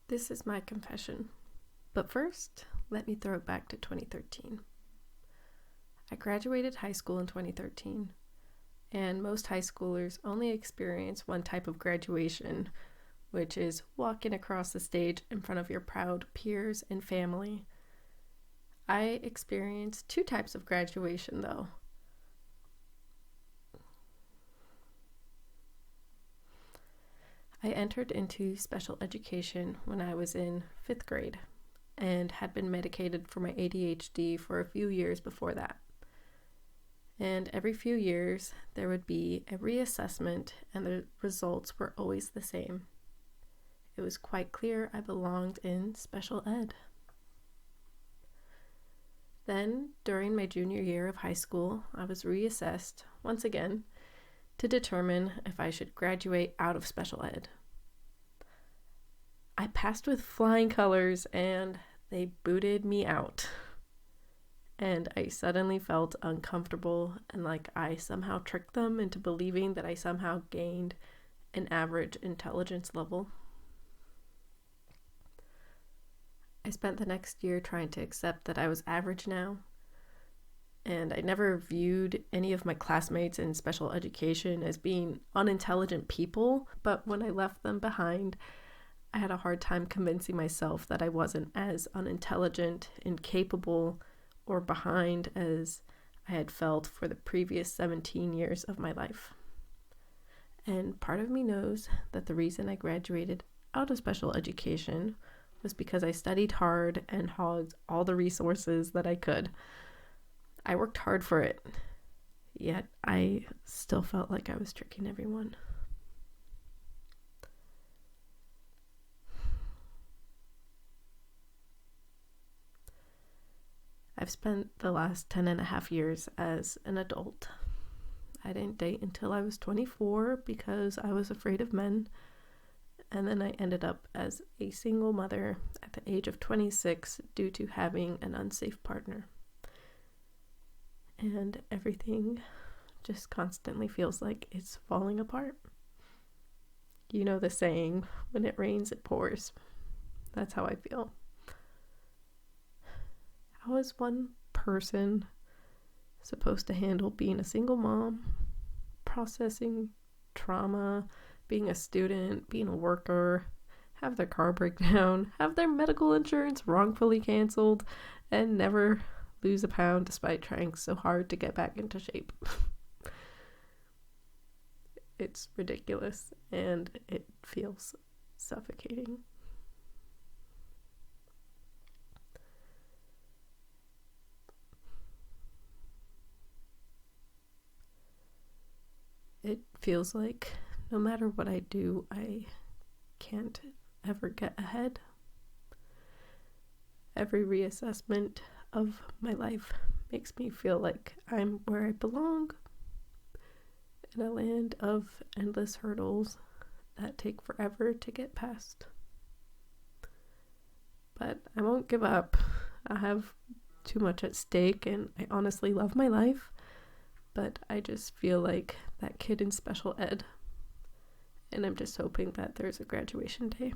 This is my confession. But first, let me throw it back to 2013. I graduated high school in 2013, and most high schoolers only experience one type of graduation, which is walking across the stage in front of your proud peers and family. I experienced two types of graduation, though. I entered into special education when I was in 5th grade and had been medicated for my ADHD for a few years before that. And every few years, there would be a reassessment, and the results were always the same. It was quite clear I belonged in special ed. Then, during my junior year of high school, I was reassessed once again to determine if I should graduate out of special ed. I passed with flying colors, and they booted me out. And I suddenly felt uncomfortable and like I somehow tricked them into believing that I somehow gained an average intelligence level. I spent the next year trying to accept that I was average now, and I never viewed any of my classmates in special education as being unintelligent people, but when I left them behind, I had a hard time convincing myself that I wasn't as unintelligent, incapable, or behind as I had felt for the previous 17 years of my life. And part of me knows that the reason I graduated out of special education was because I studied hard and hogged all the resources that I could. I worked hard for it, yet I still felt like I was tricking everyone. I've spent the last 10 and a half years as an adult. I didn't date until I was 24 because I was afraid of men. And then I ended up as a single mother at the age of 26 due to having an unsafe partner. And everything just constantly feels like it's falling apart. You know the saying, when it rains, it pours. That's how I feel. How is one person supposed to handle being a single mom, processing trauma, being a student, being a worker, have their car break down, have their medical insurance wrongfully canceled, and never lose a pound despite trying so hard to get back into shape? It's ridiculous, and it feels suffocating. It feels like no matter what I do, I can't ever get ahead. Every reassessment of my life makes me feel like I'm where I belong, in a land of endless hurdles that take forever to get past. But I won't give up. I have too much at stake, and I honestly love my life, but I just feel like that kid in special ed. And I'm just hoping that there's a graduation day.